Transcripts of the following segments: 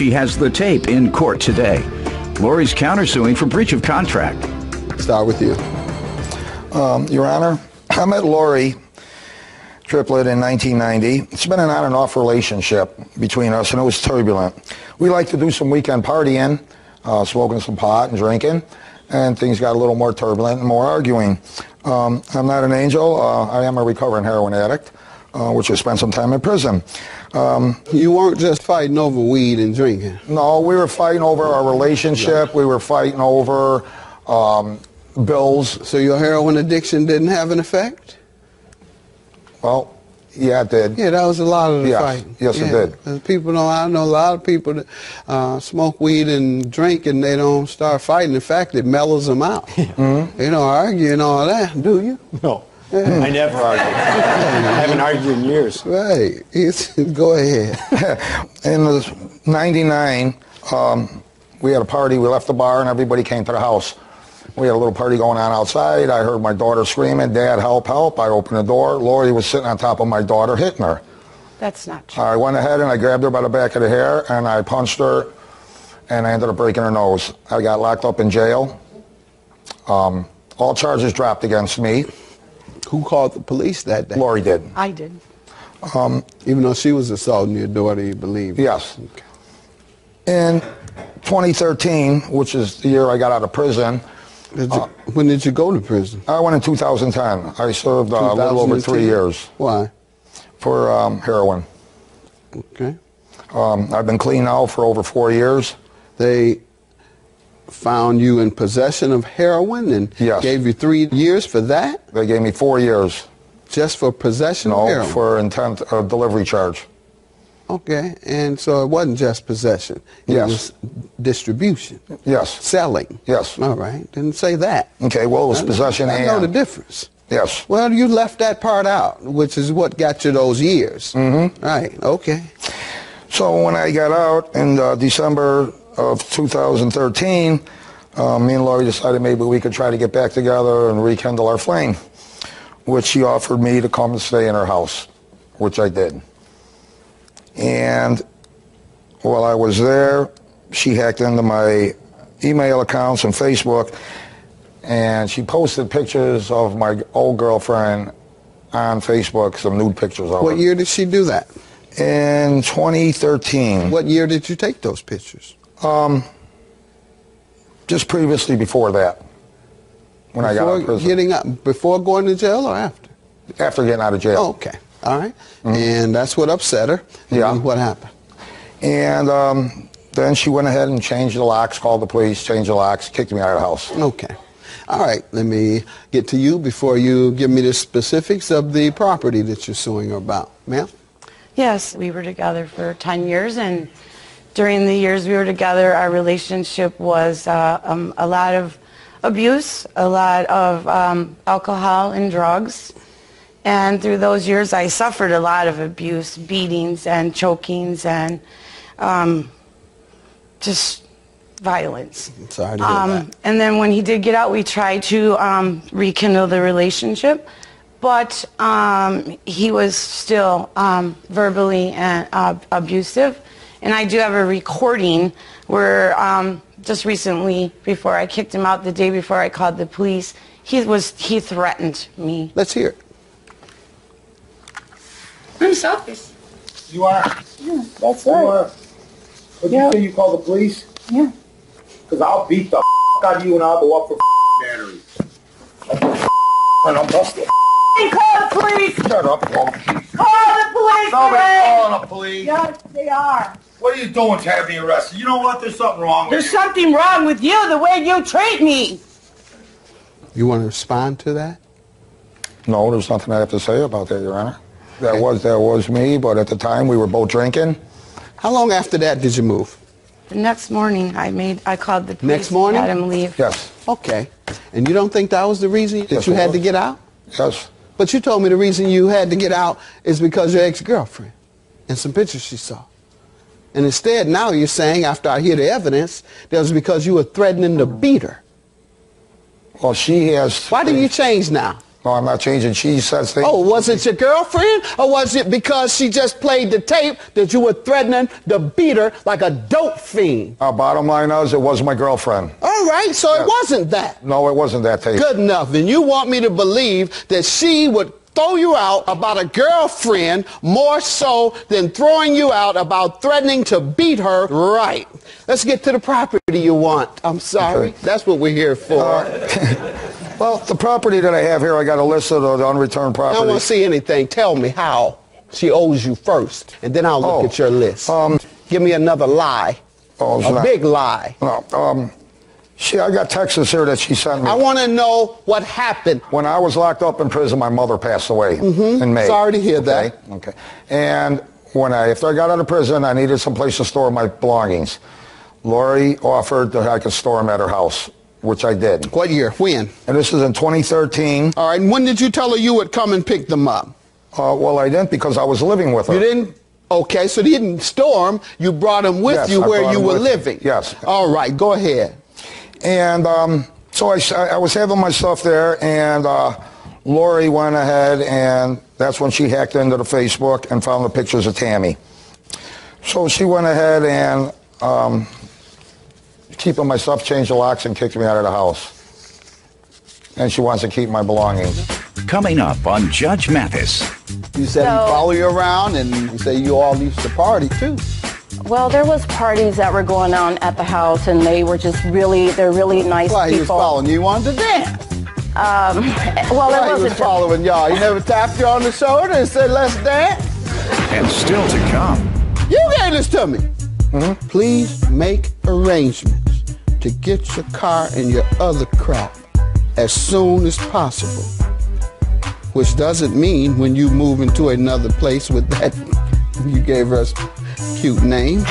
She has the tape in court today. Lori's countersuing for breach of contract. Start with you. Your Honor, I met Lori Triplett in 1990. It's been an on and off relationship between us, and it was turbulent. We like to do some weekend partying, smoking some pot and drinking, and things got a little more turbulent and more arguing. I'm not an angel. I am a recovering heroin addict, which I spent some time in prison. You weren't just fighting over weed and drinking. No, we were fighting over our relationship. Right. We were fighting over bills. So your heroin addiction didn't have an effect? Well, yeah, it did. Yeah, that was a lot of the fight. Yes, yeah. It did. People know, I know a lot of people that smoke weed and drink and they don't start fighting. In fact, it mellows them out. Mm-hmm. You know, arguing all that, do you? No. Yeah. I never argue. I haven't argued in years. Right. Go ahead. In the 99, we had a party. We left the bar and everybody came to the house. We had a little party going on outside. I heard my daughter screaming, "Dad, help, help." I opened the door. Lori was sitting on top of my daughter, hitting her. That's not true. I went ahead and I grabbed her by the back of the hair and I punched her and I ended up breaking her nose. I got locked up in jail. All charges dropped against me. Who called the police that day? Lori did. I did. Even though she was assaulting your daughter, you believe? Yes. Okay. In 2013, which is the year I got out of prison. When did you go to prison? I went in 2010. I served a little over 3 years. Why? For heroin. Okay. I've been clean now for over 4 years. They found you in possession of heroin and yes. Gave you 3 years for that? They gave me 4 years. Just for possession of heroin? No, for intent of delivery charge. Okay, and so it wasn't just possession. It was distribution. Yes. Selling. Yes. All right, didn't say that. Okay, well, it was possession and... I know the difference. Yes. Well, you left that part out, which is what got you those years. Mm-hmm. Right, okay. So when I got out in December of 2013, me and Lori decided maybe we could try to get back together and rekindle our flame, which she offered me to come and stay in her house, which I did. And while I was there, she hacked into my email accounts and Facebook, and she posted pictures of my old girlfriend on Facebook, some nude pictures of her. What year did she do that? In 2013. What year did you take those pictures? Just previously before that, when I got out of prison. Before going to jail or after? After getting out of jail. Oh, okay. All right. Mm-hmm. And that's what upset her. Yeah. And what happened? And then she went ahead and changed the locks, called the police, changed the locks, kicked me out of the house. Okay. All right. Let me get to you before you give me the specifics of the property that you're suing her about. Ma'am? Yes, we were together for 10 years, and during the years we were together, our relationship was a lot of abuse, a lot of alcohol and drugs. And through those years, I suffered a lot of abuse, beatings and chokings and just violence. I'm sorry to hear that. And then when he did get out, we tried to rekindle the relationship, but he was still verbally and abusive. And I do have a recording where just recently, before I kicked him out, the day before I called the police, he threatened me. Let's hear it. I'm selfish. You are? Yeah, that's right. You are? But you say you call the police? Yeah. Because I'll beat the out of you and I'll go up for batteries. And I'm busted. Call the police! Shut up, call the police. Call the police! Nobody's calling the police. Yes, they are. What are you doing to have me arrested? You know what? There's something wrong with you. There's something wrong with you, the way you treat me. You want to respond to that? No, there's nothing I have to say about that, Your Honor. That was me, but at the time we were both drinking. How long after that did you move? The next morning, I called the police. Next morning? And had him leave. Yes. Okay. And you don't think that was the reason that you had to get out? Yes. But you told me the reason you had to get out is because your ex-girlfriend and some pictures she saw. And instead, now you're saying, after I hear the evidence, that was because you were threatening to beat her. Well, she has... Why did you change now? No, I'm not changing. She says things. Oh, was it your girlfriend? Or was it because she just played the tape that you were threatening to beat her like a dope fiend? Bottom line is, it was my girlfriend. All right, so it wasn't that. No, it wasn't that tape. Good enough. Then you want me to believe that she would throw you out about a girlfriend more so than throwing you out about threatening to beat her. Right. Let's get to the property you want. I'm sorry. Okay. That's what we're here for. Well, the property that I have here, I got a list of the unreturned I property. don't want to see anything. Tell me how she owes you first, and then I'll look at your list. Give me another lie. A big lie. No, I got texts here that she sent me. I want to know what happened. When I was locked up in prison, my mother passed away in May. Sorry to hear that. Okay. And after I got out of prison, I needed some place to store my belongings. Lori offered that I could store them at her house, which I did. What year? When? And this is in 2013. All right. And when did you tell her you would come and pick them up? Well, I didn't, because I was living with her. You didn't? Okay, so you didn't store them. You brought them with you where you were living. Yes. All right. Go ahead. And so I was having my stuff there, and Lori went ahead, and that's when she hacked into the Facebook and found the pictures of Tammy. So she went ahead and, keeping my stuff, changed the locks, and kicked me out of the house. And she wants to keep my belongings. Coming up on Judge Mathis. You said he follow you around, and you say you all used to party, too. Well, there was parties that were going on at the house, and they're really nice Why, people. he was following you. You wanted to dance. Well, Why, it he wasn't was following y'all. He never tapped you on the shoulder and said, let's dance? And still to come. You gave this to me. Please make arrangements to get your car and your other crap as soon as possible. Which doesn't mean when you move into another place with that, you gave us cute name.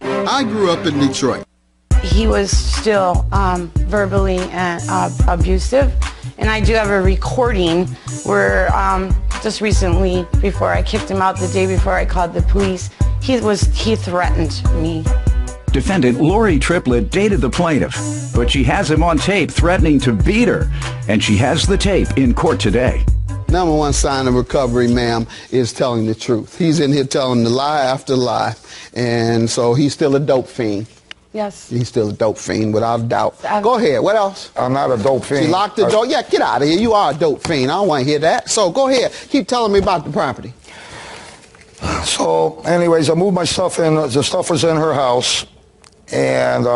I grew up in Detroit. He was still verbally abusive, and I do have a recording where just recently, before I kicked him out, the day before I called the police, he threatened me. Defendant Lori Triplett dated the plaintiff, but she has him on tape threatening to beat her, and she has the tape in court today. Number one sign of recovery, ma'am, is telling the truth. He's in here telling the lie after lie, and so he's still a dope fiend. Yes. He's still a dope fiend, without a doubt. Go ahead. What else? I'm not a dope fiend. She locked the door. Yeah, get out of here. You are a dope fiend. I don't want to hear that. So go ahead. Keep telling me about the property. So, anyways, I moved my stuff in. The stuff was in her house, and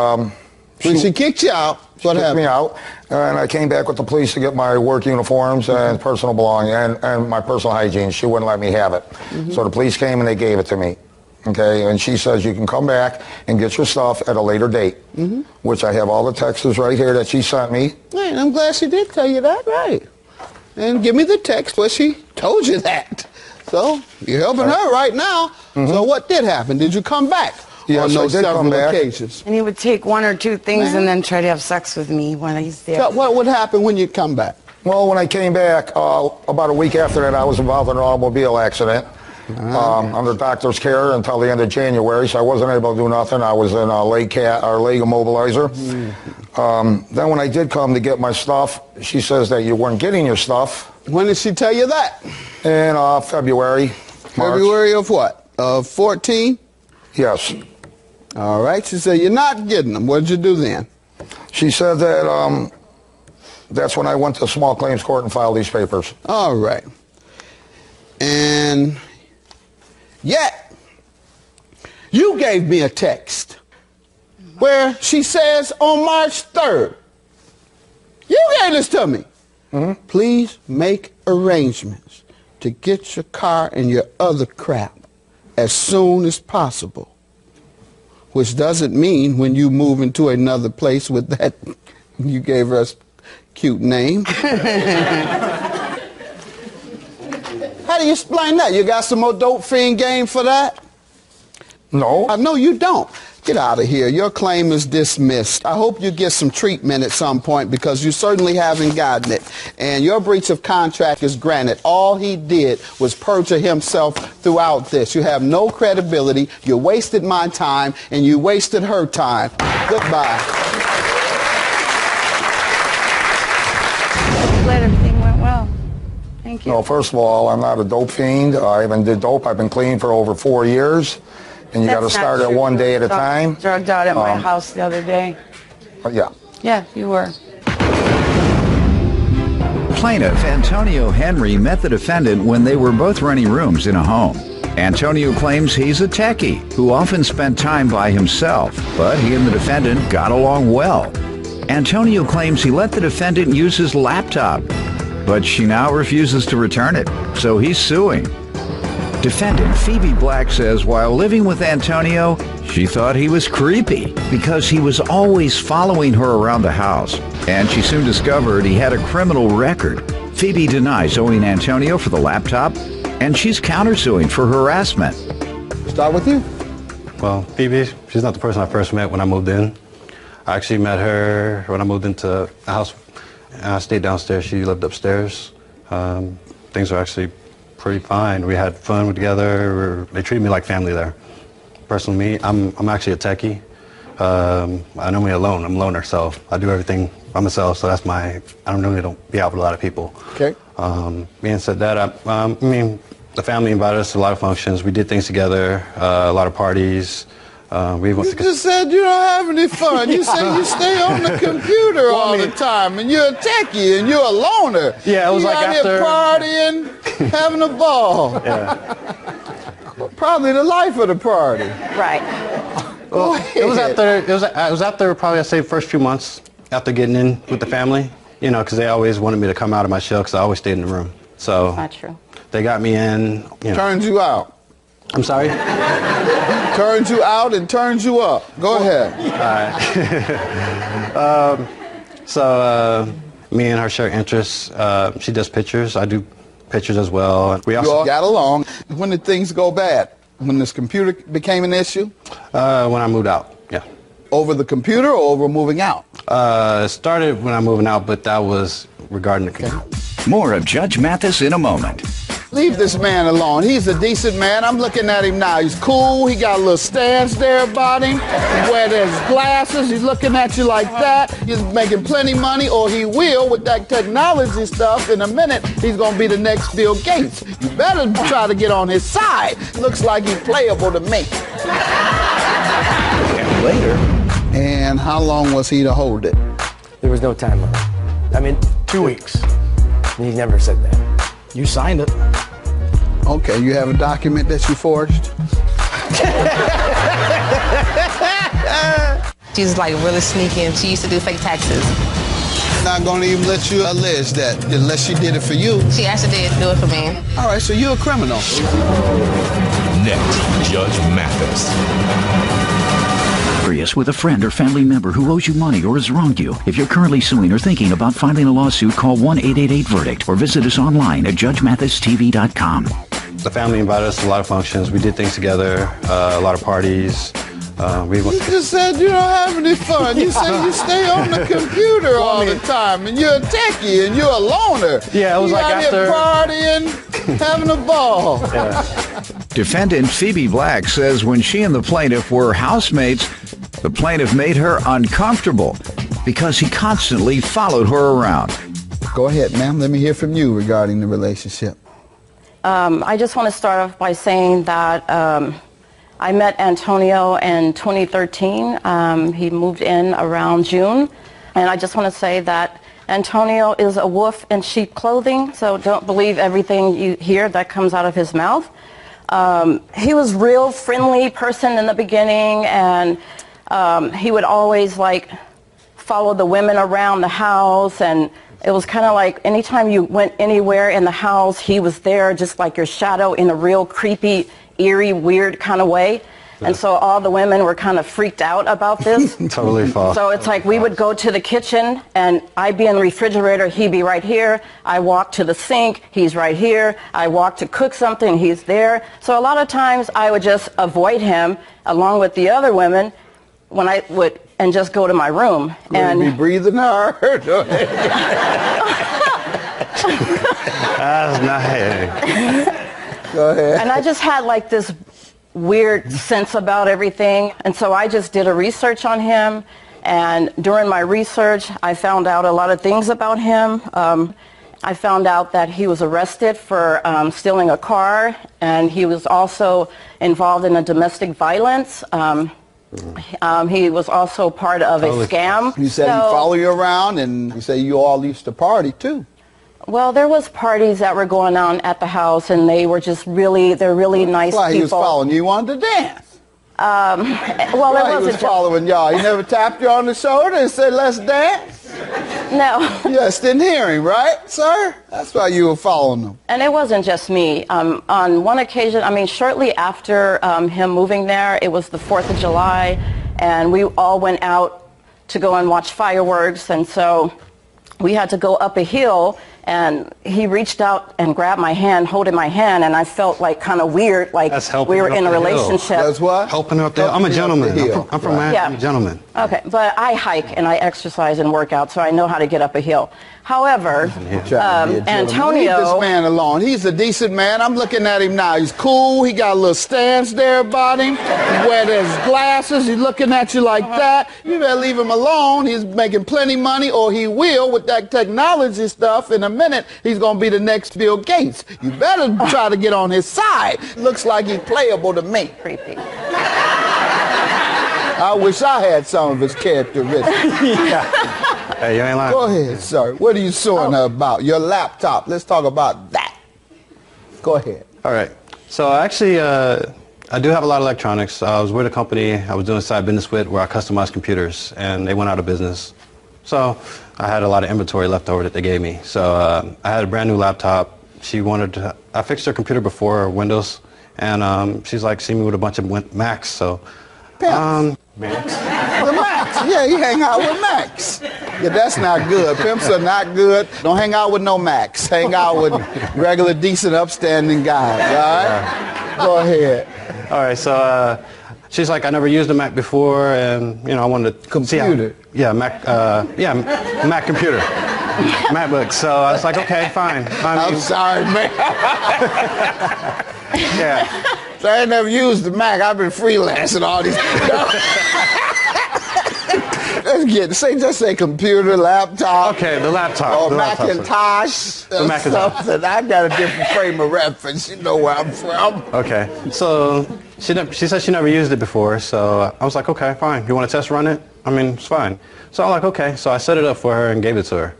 When she kicked you out, what kicked happened? me out, and I came back with the police to get my work uniforms and personal belongings and my personal hygiene. She wouldn't let me have it. So the police came and they gave it to me. Okay, and she says you can come back and get your stuff at a later date, which I have all the texts right here that she sent me. Right, I'm glad she did tell you that, right. And give me the text where she told you that. So you're helping her right now. So what did happen? Did you come back? Yes, on those I did come several back. occasions? And he would take one or two things and then try to have sex with me when he's there. So what would happen when you come back? Well, when I came back, about a week after that, I was involved in an automobile accident under doctor's care until the end of January, so I wasn't able to do nothing. I was in a leg immobilizer. Then when I did come to get my stuff, she says that you weren't getting your stuff. When did she tell you that? In February, March. February of what? Of 14? Yes. All right. She said, you're not getting them. What did you do then? She said that that's when I went to small claims court and filed these papers. All right. And yet, you gave me a text where she says on March 3rd, you gave this to me. Please make arrangements to get your car and your other crap as soon as possible. Which doesn't mean when you move into another place with that, you gave us cute name. How do you explain that? You got some more dope fiend game for that? No. No, you don't. Get out of here. Your claim is dismissed. I hope you get some treatment at some point because you certainly haven't gotten it. And your breach of contract is granted. All he did was perjure himself throughout this. You have no credibility. You wasted my time and you wasted her time. Goodbye. Thank you. No, first of all, I'm not a dope fiend. I haven't did dope. I've been clean for over 4 years. And you got to That's not start it true. one day at a time. Drugged out at my house the other day. Yeah. Yeah, you were. Plaintiff Antonio Henry met the defendant when they were both renting rooms in a home. Antonio claims he's a techie who often spent time by himself, but he and the defendant got along well. Antonio claims he let the defendant use his laptop, but she now refuses to return it, so he's suing. Defendant Phoebe Black says while living with Antonio, she thought he was creepy because he was always following her around the house, and she soon discovered he had a criminal record. Phoebe denies owing Antonio for the laptop, and she's countersuing for harassment. Start with you. Well, Phoebe, she's not the person I first met when I moved in. I actually met her when I moved into a house. I stayed downstairs. She lived upstairs. Things are actually pretty fine. We had fun together. They treated me like family there. Personally, me, I'm actually a techie. I know me alone. I'm a loner, so I do everything by myself. So that's I don't be out with a lot of people. Okay. Being said that, I mean, the family invited us to a lot of functions. We did things together, a lot of parties. We went You just said you don't have any fun. You say you stay on the computer all the time, and you're a techie, and you're a loner. Yeah, it was you like out after here partying, having a ball. Yeah. Probably the life of the party. Right. Well, it was after probably I'd say first few months after getting in with the family, you know, because they always wanted me to come out of my shell because I always stayed in the room. So Not true. they got me in. You know. Turns you out. I'm sorry. Turns you out and turns you up. Go ahead. All right. So me and her share interests. She does pictures. I do pictures as well. We You all got along. When did things go bad? When this computer became an issue? When I moved out. Yeah. Over the computer or over moving out? It started when I moving out, but that was regarding the computer. More of Judge Mathis in a moment. Leave this man alone. He's a decent man. I'm looking at him now. He's cool. He got a little stance there about him. He wears his glasses. He's looking at you like that. He's making plenty money, or he will with that technology stuff. In a minute, he's going to be the next Bill Gates. You better try to get on his side. Looks like he's playable to me. And later. And how long was he to hold it? There was no time limit. I mean, 2 weeks. And he never said that. You signed it. Okay, you have a document that you forged? She's like really sneaky, and she used to do fake taxes. Not gonna even let you allege that unless she did it for you. She actually did do it for me. All right, so you're a criminal. Next, Judge Mathis. With a friend or family member who owes you money or has wronged you. If you're currently suing or thinking about filing a lawsuit, call 1-888-VERDICT or visit us online at judgemathisTV.com. The family invited us to a lot of functions. We did things together, a lot of parties. You just said you don't have any fun. You say you stay on the computer all the time, and you're a techie, and you're a loner. Yeah, it was like after... You out here partying, having a ball. Yeah. Defendant Phoebe Black says when she and the plaintiff were housemates, the plaintiff made her uncomfortable because he constantly followed her around. Go ahead, ma'am. Let me hear from you regarding the relationship. I just want to start off by saying that I met Antonio in 2013. He moved in around June. And I just want to say that Antonio is a wolf in sheep clothing, so don't believe everything you hear that comes out of his mouth. He was real friendly person in the beginning, and he would always like follow the women around the house, and it was kind of like anytime you went anywhere in the house, he was there just like your shadow in a real creepy, eerie, weird kind of way. And so all the women were kind of freaked out about this. Totally false. So it's like we would go to the kitchen, and I'd be in the refrigerator, he'd be right here. I walk to the sink, he's right here. I walk to cook something, he's there. So a lot of times I would just avoid him along with the other women when I would, and just go to my room. And be breathing hard. That's nice. Go ahead. And I just had like this weird sense about everything, and so I just did a research on him, and during my research I found out a lot of things about him, I found out that he was arrested for stealing a car, and he was also involved in a domestic violence. He was also part of a scam. You said he followed you around, and you say you all used to party too. Well, there was parties that were going on at the house, and they were just they're really nice people. He was following you. You wanted to dance. Well, it wasn't. He was following y'all. He never tapped you on the shoulder and said, "Let's dance." No. You just didn't hear him, right, sir? That's why you were following him. And it wasn't just me. On one occasion, I mean, shortly after him moving there, it was the 4th of July, and we all went out to go and watch fireworks, and so we had to go up a hill, and he reached out and grabbed my hand, holding my hand, and I felt like kind of weird, like we were in a relationship. That's what? Helping up there. I'm a gentleman. I'm from Miami. I'm a gentleman. Okay, but I hike and I exercise and work out, so I know how to get up a hill. However, Antonio... Leave this man alone. He's a decent man. I'm looking at him now. He's cool. He got a little stance there about him. He wears his glasses. He's looking at you like that. You better leave him alone. He's making plenty money, or he will with that technology stuff. In a minute, he's going to be the next Bill Gates. You better try to get on his side. Looks like he's playable to me. Creepy. I wish I had some of his characteristics. Hey, you ain't lying. Go ahead, sir. What are you suing her about? Your laptop. Let's talk about that. Go ahead. All right. So actually, I do have a lot of electronics. I was with a company I was doing side business with where I customized computers, and they went out of business. So I had a lot of inventory left over that they gave me. So I had a brand new laptop. She wanted to, I fixed her computer before, Windows, and she's like, see me with a bunch of Macs. So, Macs? The Macs. Yeah, you hang out with Macs. Yeah, that's not good. Pimps are not good. Don't hang out with no Macs. Hang out with regular, decent, upstanding guys, all right? Go ahead. All right, so she's like, I never used a Mac before, and, you know, I wanted to computer. See how, Mac computer. MacBook. So I was like, okay, fine. I'm sorry, man. Yeah. So I ain't never used the Mac. I've been freelancing all these. Just say computer, laptop. Okay, the laptop. Or the Macintosh. The Macintosh. Something. I got a different frame of reference. You know where I'm from. Okay. So she said she never used it before. So I was like, okay, fine. You want to test run it? I mean, it's fine. So I'm like, okay. So I set it up for her and gave it to her.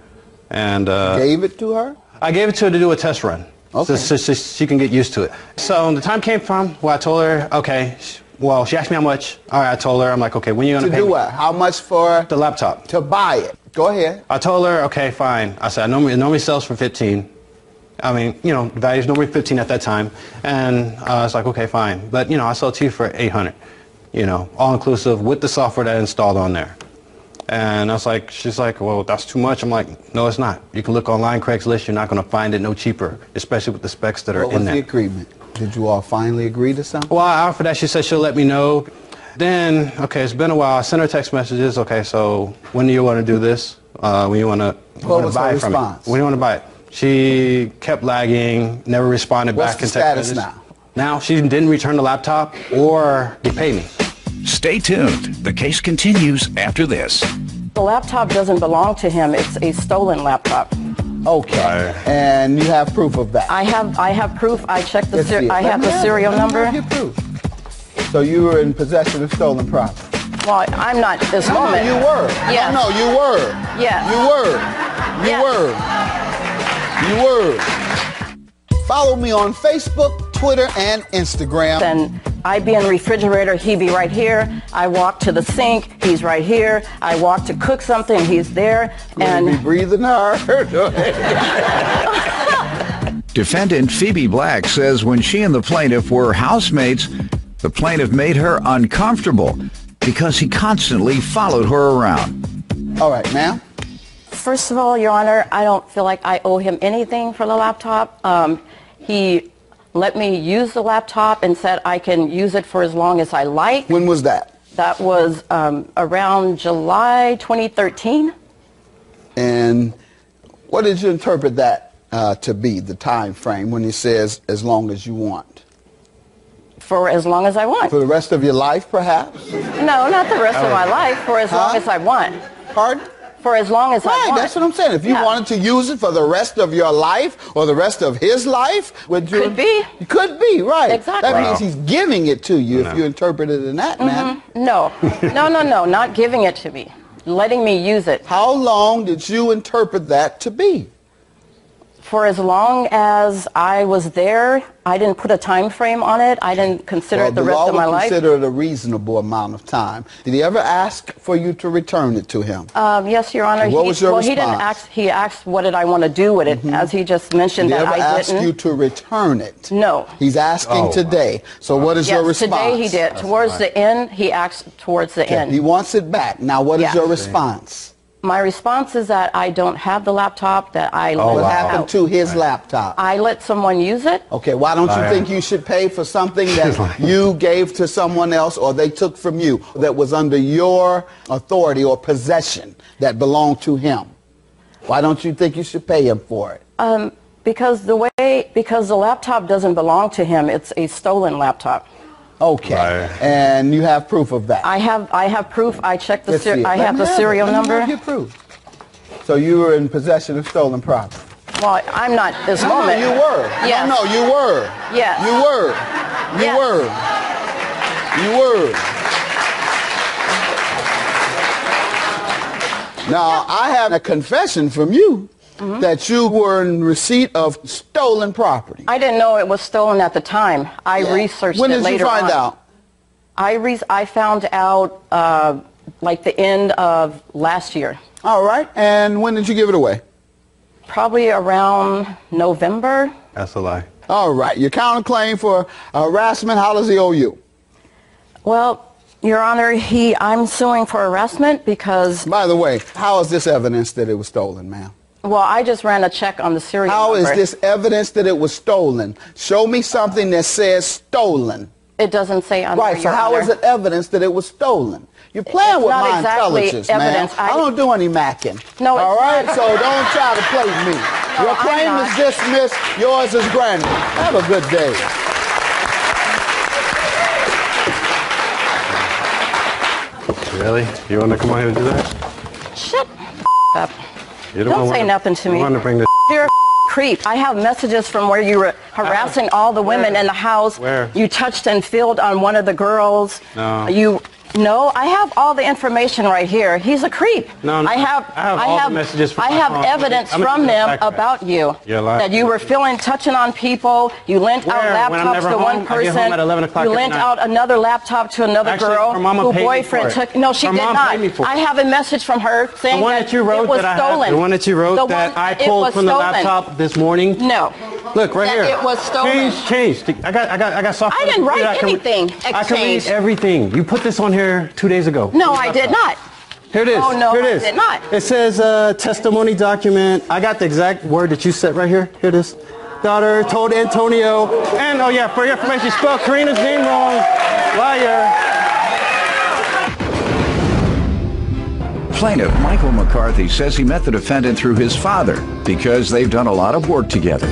And gave it to her? I gave it to her to do a test run. Okay. So she can get used to it. So the time came from where I told her, okay, well, she asked me how much. All right, I told her, I'm like, okay, when are you going to pay me? To do what? How much for? The laptop. To buy it. Go ahead. I told her, okay, fine. I said, it normally sells for 15. I mean, you know, the value's normally 15 at that time. And I was like, okay, fine. But, you know, I sell it to you for 800, you know, all inclusive with the software that I installed on there. And I was like, she's like, well, that's too much. I'm like, no, it's not. You can look online, Craigslist. You're not going to find it no cheaper, especially with the specs that are in there. What was the agreement? Did you all finally agree to something? Well, after that, she said she'll let me know. Then, okay, it's been a while. I sent her text messages. Okay, so when do you want to do this? When you want to buy it from me? When do you want to buy it? She kept lagging, never responded back in text messages. What's the status now? Now, she didn't return the laptop or pay me. Stay tuned. The case continues after this. The laptop doesn't belong to him. It's a stolen laptop. Okay. And you have proof of that? I have proof. I checked the serial number. Your proof. So you were in possession of stolen property? Well, I'm not this moment. No, you were. Yes. No, you were. Yes. You were. Follow me on Facebook, Twitter, and Instagram. And I'd be in the refrigerator, he'd be right here. I walk to the sink, he's right here. I walk to cook something, he's there. And be breathing hard. Defendant Phoebe Black says when she and the plaintiff were housemates, the plaintiff made her uncomfortable because he constantly followed her around. All right, ma'am. First of all, Your Honor, I don't feel like I owe him anything for the laptop. He let me use the laptop and said I can use it for as long as I like. When was that? That was around July 2013. And what did you interpret that to be, the time frame, when he says as long as you want? For as long as I want. For the rest of your life, perhaps? No, not the rest of my life. For as long as I want. Pardon? For as long as I Right, want. that's what I'm saying. If you wanted to use it for the rest of your life or the rest of his life, would you? Could be. Could be, right. Exactly. That means he's giving it to you if you interpret it in that manner. No, not giving it to me. Letting me use it. How long did you interpret that to be? For as long as I was there, I didn't put a time frame on it. I didn't consider it the rest of my The law would life. consider it a reasonable amount of time. Did he ever ask for you to return it to him? Yes, Your Honor. What was your He didn't response? ask. He asked, what did I want to do with it? As he just mentioned Did he that ever I ask didn't. you to return it? No. He's asking today. So what is your response? Today he did. Towards the end, he asked towards the end. He wants it back. Now, what is your response? My response is that I don't have the laptop, that I let What it happened out. to his laptop? I let someone use it. Okay, why don't you think you should pay for something that you gave to someone else or they took from you that was under your authority or possession that belonged to him? Why don't you think you should pay him for it? Because the laptop doesn't belong to him. It's a stolen laptop. Okay, and you have proof of that? I have proof. I checked the Let's see it. I Let have me the have it. serial Let me number. have your proof. So you were in possession of stolen property? Well, I'm not this No, moment. you were. Yes. No, you were. Yes. You were. You Yes. were. You were. Now, I have a confession from you that you were in receipt of stolen property. I didn't know it was stolen at the time. I researched When it did later you find on. out? I found out like the end of last year. All right. And when did you give it away? Probably around November. That's a lie. All right. Your counterclaim for harassment, how does he owe you? Well, Your Honor, I'm suing for harassment because... By the way, how is this evidence that it was stolen, ma'am? Well, I just ran a check on the serial How number. is this evidence that it was stolen? Show me something that says stolen. It doesn't say on Right, there, so Your how Honor. is it evidence that it was stolen? You're playing It's with not my exactly intelligence, evidence. man. I don't do any macking. No, it's all right? not. So don't try to play me. No, Your I'm claim not. is dismissed. Yours is granted. Have a good day. Really? You want to come on here and do that? Shut up. You Don't say nothing to me. You want to bring this You're a creep. I have messages from where you were harassing all the women in the house. Where? You touched and filled on one of the girls. No. No, I have all the information right here. He's a creep. No, I have all the messages from I my have phone. evidence I'm gonna from put them that back. about you. You're lying. That you were touching on people. You lent out Where? When I'm laptops never to home? one I get person. home at 11 o'clock you at lent night. out another laptop to another Actually, girl her mama who paid me boyfriend for it. took. No, she Her did mom not. paid me for it. I have a message from her saying The one that you wrote it was that stolen. I have, the one that you wrote The that one- I it pulled was from the stolen. laptop this morning. No. Look right That here. it was stolen. Change. I got software. I didn't write I can- anything. I can read Exchange. everything. You put this on here 2 days ago. No, I did not. Here it is. Oh, no, here it I is. did not. It says testimony document. I got the exact word that you said right here. Here it is. Daughter told Antonio. And, oh yeah, for your information, you spelled Karina's name wrong. Liar. Plaintiff Michael McCarthy says he met the defendant through his father because they've done a lot of work together.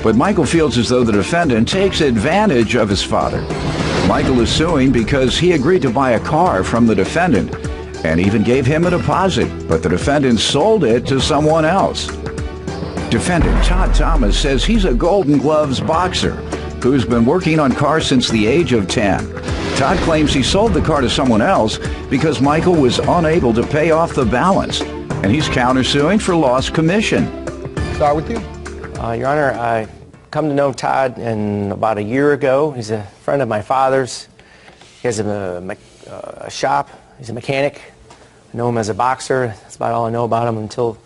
But Michael feels as though the defendant takes advantage of his father. Michael is suing because he agreed to buy a car from the defendant and even gave him a deposit, but the defendant sold it to someone else. Defendant Todd Thomas says he's a Golden Gloves boxer who's been working on cars since the age of 10. Todd claims he sold the car to someone else because Michael was unable to pay off the balance, and he's countersuing for lost commission. Start with you. Your Honor, I come to know Todd about a year ago. He's a friend of my father's. He has a shop. He's a mechanic. I know him as a boxer. That's about all I know about him until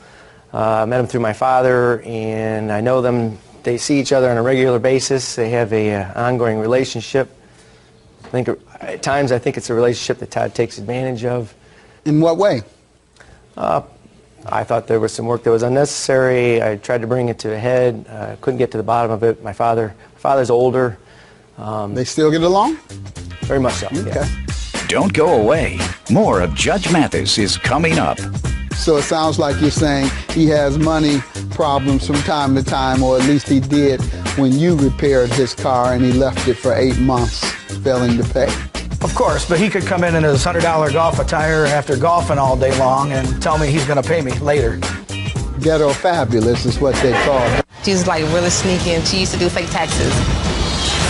I met him through my father, and I know them. They see each other on a regular basis. They have an ongoing relationship. I think at times it's a relationship that Todd takes advantage of. In what way? I thought there was some work that was unnecessary. I tried to bring it to a head. Couldn't get to the bottom of it. My father's older. They still get along? Very much so. Okay. Yeah. Don't go away. More of Judge Mathis is coming up. So it sounds like you're saying he has money problems from time to time, or at least he did when you repaired his car and he left it for 8 months, failing to pay. Of course, but he could come in his $100 golf attire after golfing all day long and tell me he's going to pay me later. Ghetto fabulous is what they call it. She was like really sneaky and she used to do fake taxes.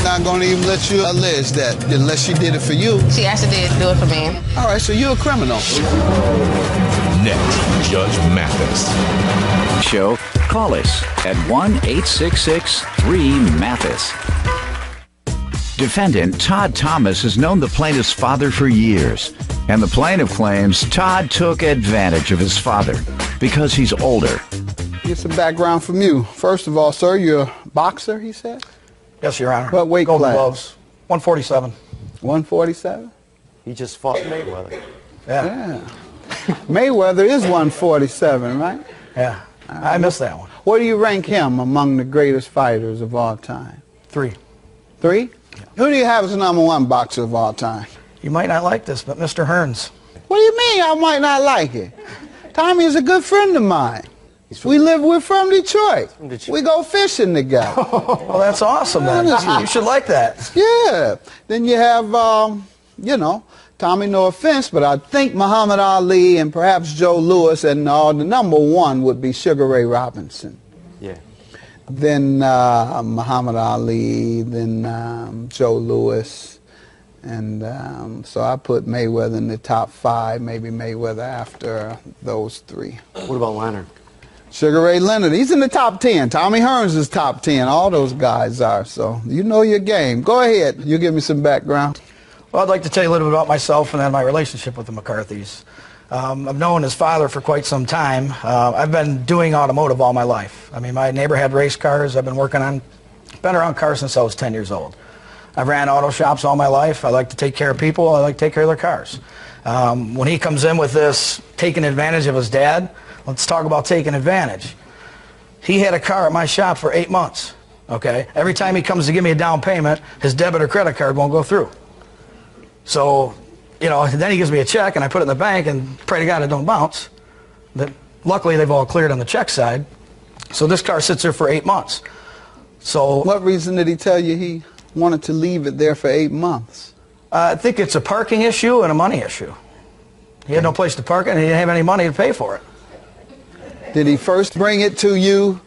Not going to even let you allege that unless she did it for you. She actually did do it for me. All right, so you're a criminal. Next, Judge Mathis. Show, call us at 1-866-3-MATHIS. Defendant Todd Thomas has known the plaintiff's father for years, and the plaintiff claims Todd took advantage of his father because he's older. Get some background from you. First of all, sir, you're a boxer, he said? Yes, Your Honor. What weight Golden class? Gloves. 147. 147? He just fought Mayweather. Yeah. Mayweather is 147, right? Yeah. I missed that one. Where do you rank him among the greatest fighters of all time? 3. 3? Yeah. Who do you have as the #1 boxer of all time? You might not like this, but Mr. Hearns. What do you mean I might not like it? Tommy is a good friend of mine. We're from Detroit. We go fishing together. Well, that's awesome, then. You should like that. Yeah. Then you have, Tommy, no offense, but I think Muhammad Ali and perhaps Joe Louis, and the #1 would be Sugar Ray Robinson. Yeah. Then Muhammad Ali, then Joe Louis. And so I put Mayweather in the top 5, maybe Mayweather after those 3. What about Leonard? Sugar Ray Leonard, he's in the top 10. Tommy Hearns is top 10. All those guys are. So you know your game. Go ahead. You give me some background. Well, I'd like to tell you a little bit about myself and then my relationship with the McCarthys. I've known his father for quite some time. I've been doing automotive all my life. I mean, my neighbor had race cars. I've been been around cars since I was 10 years old. I've ran auto shops all my life. I like to take care of people. I like to take care of their cars. When he comes in with this taking advantage of his dad, let's talk about taking advantage. He had a car at my shop for 8 months, okay? Every time he comes to give me a down payment, his debit or credit card won't go through. So, then he gives me a check and I put it in the bank and pray to God it don't bounce. But luckily they've all cleared on the check side. So this car sits there for 8 months. So what reason did he tell you he wanted to leave it there for 8 months? I think it's a parking issue and a money issue. He had no place to park it and he didn't have any money to pay for it. Did he first bring it to you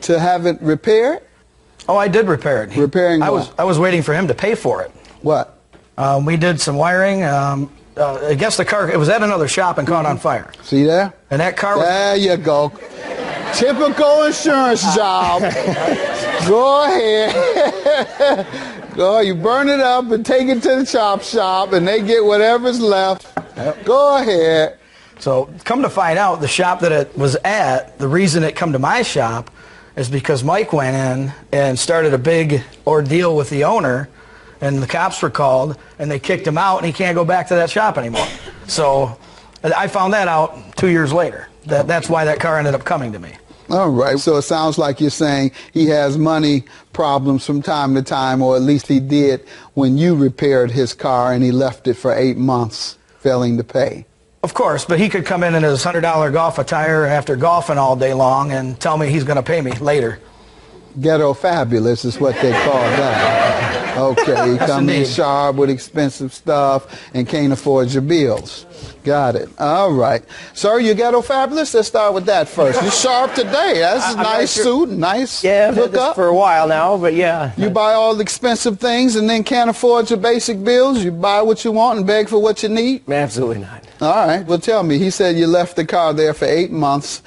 to have it repaired? Oh, I did repair it. Repairing what? I was waiting for him to pay for it. What? We did some wiring. I guess the car, it was at another shop and caught on fire. See there? And that car was... There you go. Typical insurance job. Go ahead. Go, you burn it up and take it to the chop shop and they get whatever's left. Yep. Go ahead. So come to find out, the shop that it was at, the reason it come to my shop is because Mike went in and started a big ordeal with the owner, and the cops were called and they kicked him out and he can't go back to that shop anymore. So I found that out 2 years later. That's why that car ended up coming to me. All right, so it sounds like you're saying he has money problems from time to time, or at least he did when you repaired his car and he left it for 8 months failing to pay. Of course, but he could come in his $100 golf attire after golfing all day long and tell me he's going to pay me later. Ghetto fabulous is what they call that. Okay, you come in sharp with expensive stuff and can't afford your bills. Got it. All right. Sir, you ghetto fabulous? Let's start with that first. You're sharp today. That's a nice suit, nice I've had this hookup. for a while now, but yeah. You buy all the expensive things and then can't afford your basic bills? You buy what you want and beg for what you need? Absolutely not. All right. Well, tell me. He said you left the car there for 8 months,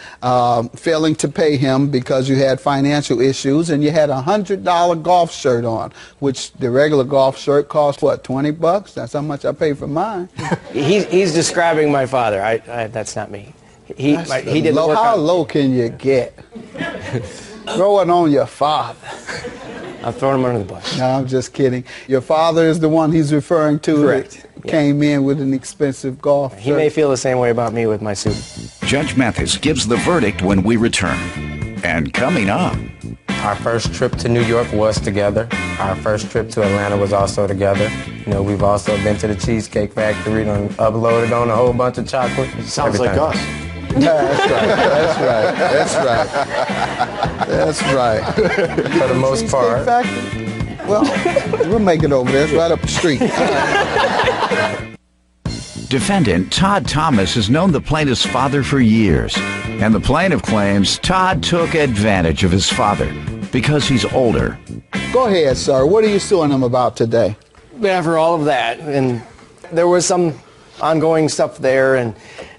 failing to pay him because you had financial issues, and you had a $100 golf shirt on, which the regular golf shirt costs, what, 20 bucks? That's how much I pay for mine. He's describing my father. That's not me. He didn't work How on... low can you get? Throw it on your father. I'm throwing him under the bus. No, I'm just kidding. Your father is the one he's referring to. Correct. That came in with an expensive golf shirt. He may feel the same way about me with my suit. Judge Mathis gives the verdict when we return. And coming up... Our first trip to New York was together. Our first trip to Atlanta was also together. You know, we've also been to the Cheesecake Factory, done uploaded on a whole bunch of chocolate. Sounds like us. That's right. That's right. For the most part. Well, we'll make it over there. It's right up the street. Defendant Todd Thomas has known the plaintiff's father for years, and the plaintiff claims Todd took advantage of his father because he's older. Go ahead, sir. What are you suing him about today? After all of that, and there was some ongoing stuff there,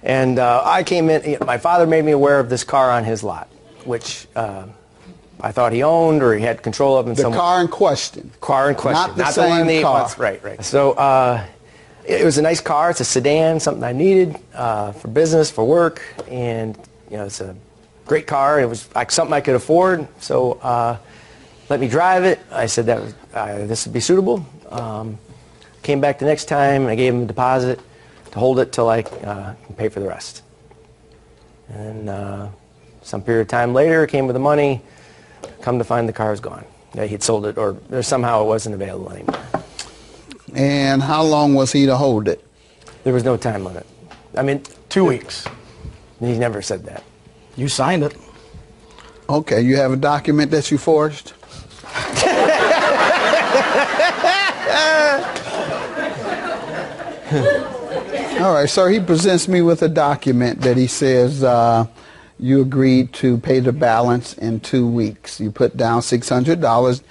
and I came in. My father made me aware of this car on his lot, which I thought he owned or he had control of. In the car in question. Car in question. Not the one in the car. Right. So it was a nice car. It's a sedan, something I needed for business, for work, and it's a great car. It was like something I could afford. So let me drive it. I said that this would be suitable. Came back the next time. I gave him a deposit to hold it till I can pay for the rest. And some period of time later, came with the money. Come to find the car was gone. He'd sold it, or somehow it wasn't available anymore. And how long was he to hold it? There was no time limit. I mean, 2 weeks. He never said that. You signed it. Okay, you have a document that you forged? All right, sir, he presents me with a document that he says you agreed to pay the balance in 2 weeks. You put down $600.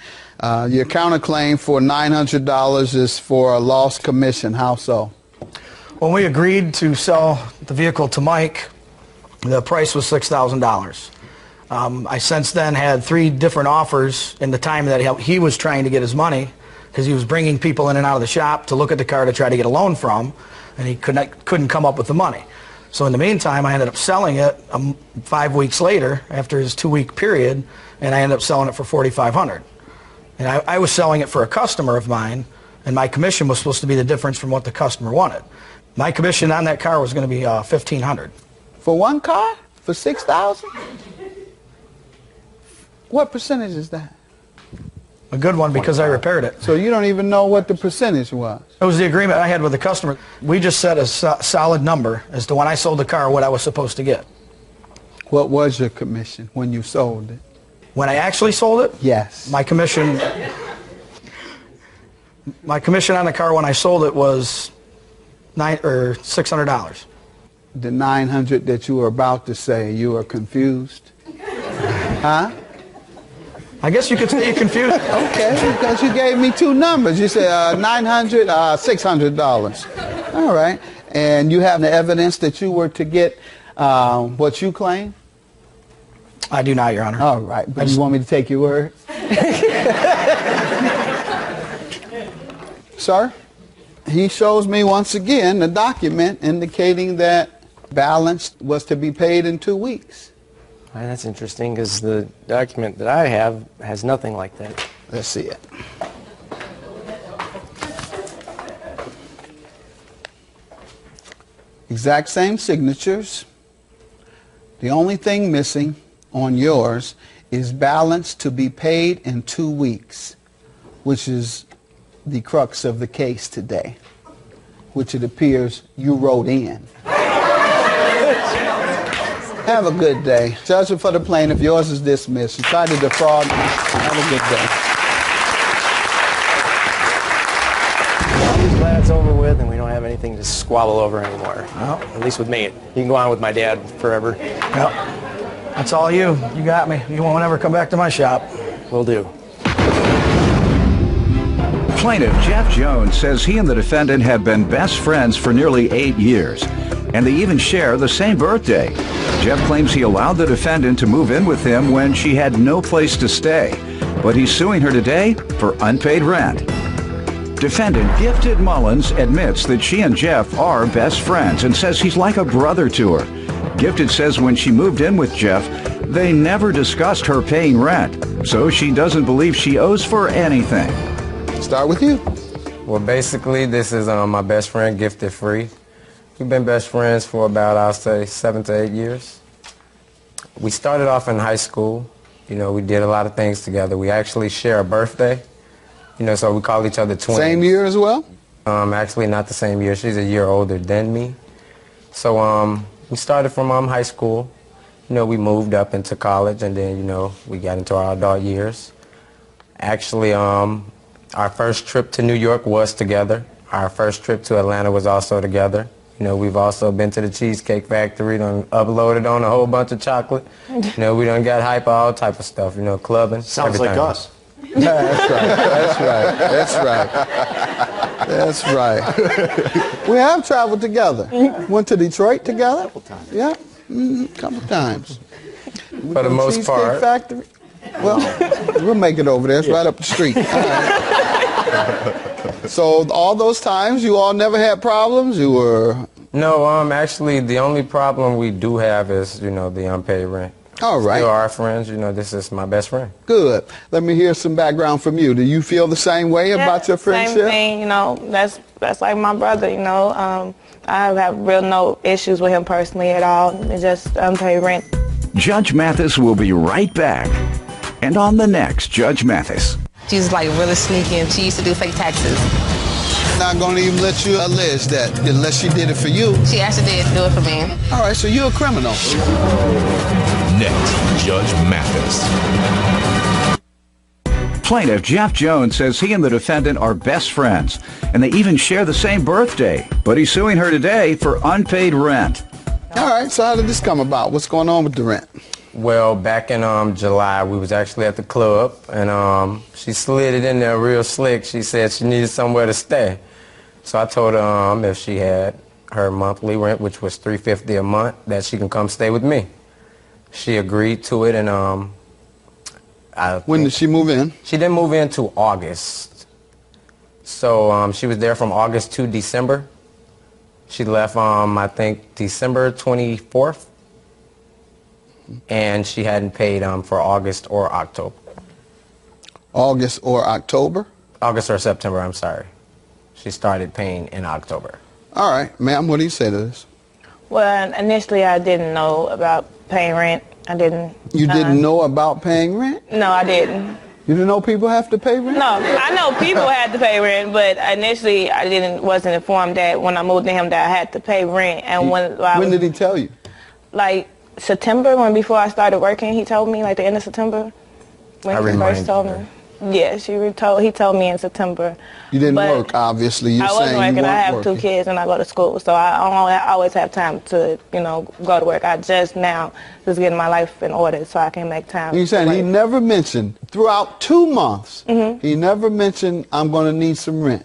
Your counterclaim for $900 is for a lost commission. How so? When we agreed to sell the vehicle to Mike, the price was $6,000. I since then had 3 different offers in the time that he was trying to get his money, because he was bringing people in and out of the shop to look at the car to try to get a loan from, and he couldn't come up with the money. So in the meantime, I ended up selling it 5 weeks later after his 2-week period, and I ended up selling it for $4,500. And I was selling it for a customer of mine, and my commission was supposed to be the difference from what the customer wanted. My commission on that car was going to be $1,500. For one car? For $6,000? What percentage is that? A good one, because I repaired it. So you don't even know what the percentage was? It was the agreement I had with the customer. We just set a solid number as to when I sold the car what I was supposed to get. What was your commission when you sold it? When I actually sold it? Yes. My commission on the car when I sold it was $600. The $900 that you were about to say, you were confused? Huh? I guess you could say you're confused. Okay, because you gave me 2 numbers. You said $900, $600. All right. And you have the evidence that you were to get what you claim? I do not, Your Honor. All right. But you want me to take your word? Sir, he shows me once again the document indicating that balance was to be paid in 2 weeks. That's interesting, because the document that I have has nothing like that. Let's see it. Exact same signatures. The only thing missing on yours is balance to be paid in 2 weeks, which is the crux of the case today, which it appears you wrote in. Have a good day. Judgment for the plaintiff, yours is dismissed. You tried to defraud me. Have a good day. I'm just glad it's over with and we don't have anything to squabble over anymore. Well, at least with me. You can go on with my dad forever. Well, that's all you. You got me. You won't ever come back to my shop. Will do. Plaintiff Jeff Jones says he and the defendant have been best friends for nearly 8 years, and they even share the same birthday. Jeff claims he allowed the defendant to move in with him when she had no place to stay, but he's suing her today for unpaid rent. Defendant Gifted Mullins admits that she and Jeff are best friends and says he's like a brother to her. Gifted says when she moved in with Jeff, they never discussed her paying rent, so she doesn't believe she owes for anything. Start with you. Well, basically, this is my best friend, Gifted Free. We've been best friends for about, I'll say, 7 to 8 years. We started off in high school. You know, we did a lot of things together. We actually share a birthday. You know, so we call each other twins. Same year as well? Actually, not the same year. She's a year older than me. So we started from high school. You know, we moved up into college, and then, you know, we got into our adult years. Actually, Our first trip to New York was together. Our first trip to Atlanta was also together. You know, we've also been to the Cheesecake Factory, done uploaded on a whole bunch of chocolate. You know, we done got hype, all type of stuff, you know, clubbing. Sounds everything. like us. That's right. That's right. That's right. That's right. We have traveled together. Went to Detroit together. Couple times. Yeah, couple times. For the most part. Factory. Well, we'll make it over there. It's right up the street. All right. So all those times, you all never had problems? You were... No, actually, the only problem we do have is, you know, the unpaid rent. All right. Still are friends. You know, this is my best friend. Good. Let me hear some background from you. Do you feel the same way about your friendship? Same thing, you know, that's like my brother, you know. I have real no issues with him personally at all. It's just unpaid rent. Judge Mathis will be right back. And on the next Judge Mathis. She's like really sneaky and she used to do fake taxes. Not going to even let you allege that unless she did it for you. She actually did do it for me. All right, so you're a criminal. Next, Judge Mathis. Plaintiff Jeff Jones says he and the defendant are best friends, and they even share the same birthday. But he's suing her today for unpaid rent. All right, so how did this come about? What's going on with the rent? Well, back in July, we was actually at the club, and she slid it in there real slick. She said she needed somewhere to stay. So I told her if she had her monthly rent, which was $350 a month, that she can come stay with me. She agreed to it, and when did she move in? She didn't move in till August. So she was there from August to December. She left, I think, December 24th. And she hadn't paid for August or October. August or October? August or September, I'm sorry. She started paying in October. All right. Ma'am, what do you say to this? Well, initially I didn't know about paying rent. I didn't. You didn't know about paying rent? No, I didn't. You didn't know people have to pay rent? No, I know people had to pay rent, but initially I wasn't informed that when I moved to him that I had to pay rent. And when did he tell you? Like September, before I started working, he told me, like the end of September, when he first told me. Yeah, he told me in September. You didn't work, obviously. I wasn't working. I have 2 kids and I go to school, so I always have time to, go to work. I just getting my life in order so I can make time. You saying he never mentioned, throughout 2 months, he never mentioned, I'm going to need some rent?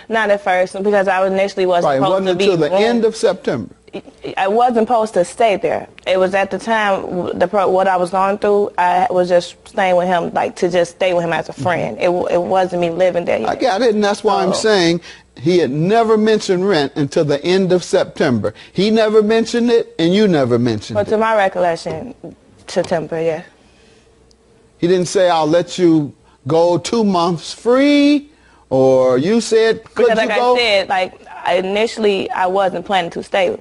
Not at first, because I initially wasn't supposed to be. It wasn't until the end of September. I wasn't supposed to stay there. It was at the time, what I was going through, I was just staying with him, like to just stay with him as a friend. It wasn't me living there yet. I got it, and that's why I'm saying he had never mentioned rent until the end of September. He never mentioned it, and you never mentioned it. But to my recollection, September, yeah. He didn't say, I'll let you go 2 months free, or you said, could you go? Because like I said, initially I wasn't planning to stay.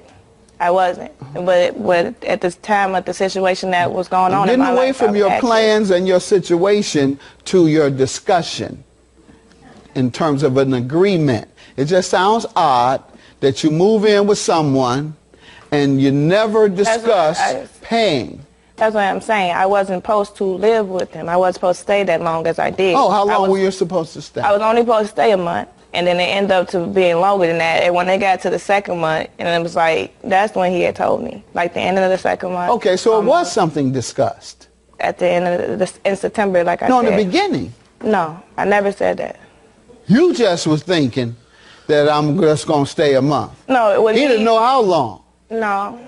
I wasn't. But at this time of the situation that was going on in my life, getting away from your plans and your situation to your discussion in terms of an agreement. It just sounds odd that you move in with someone and you never discuss paying. That's what I'm saying. I wasn't supposed to live with him. I wasn't supposed to stay that long as I did. Oh, how long were you supposed to stay? I was only supposed to stay a month. And then it ended up to being longer than that. And when they got to the second month, and it was like, that's when he had told me. Like the end of the second month. Okay, so it was something discussed. At the end of in September, like I said. No, in the beginning. No, I never said that. You just was thinking that I'm just going to stay a month. No, it was. He didn't know how long. No.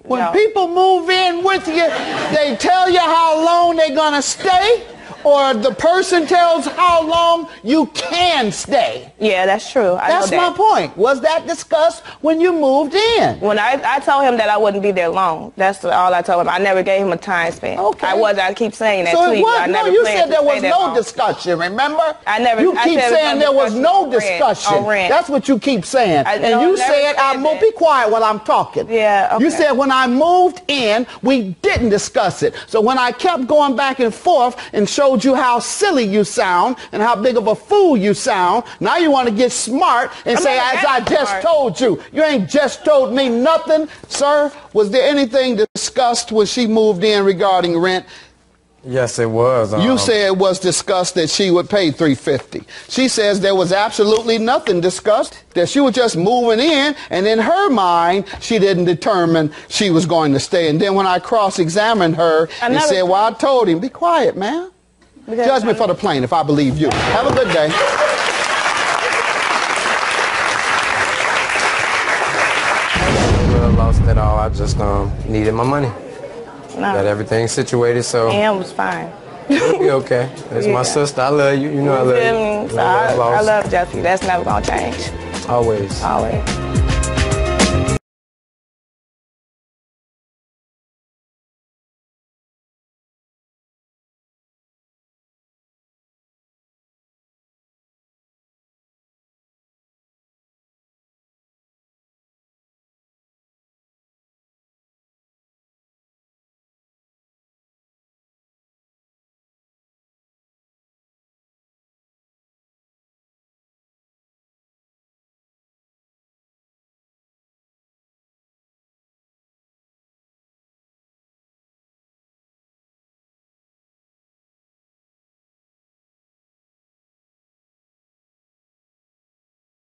When people move in with you, they tell you how long they're going to stay? Or the person tells how long you can stay. Yeah, that's true. That's my point. Was that discussed when you moved in? When I told him that I wouldn't be there long. That's all I told him. I never gave him a time span. Okay. I keep saying that so to it you. was, I never you said there was no long. discussion, remember? You keep saying there was no discussion. That's what you keep saying. And you said, be quiet while I'm talking. Yeah, okay. You said when I moved in, we didn't discuss it. So when I kept going back and forth and showed you how silly you sound and how big of a fool you sound, now you want to get smart and say, as I just told you. You ain't just told me nothing. Sir, was there anything discussed when she moved in regarding rent? Yes, it was. You said it was discussed that she would pay $350. She says there was absolutely nothing discussed, that she was just moving in, and in her mind, she didn't determine she was going to stay. And then when I cross-examined her and said, well, I told him, be quiet, man. Judgment for the plaintiff, I believe you. Have a good day. I lost it all. I just needed my money. No. Got everything situated, so It was fine. it'll be okay. It's my sister. I love you. You know I love you. So I love Jesse. That's never gonna change. Always. Always.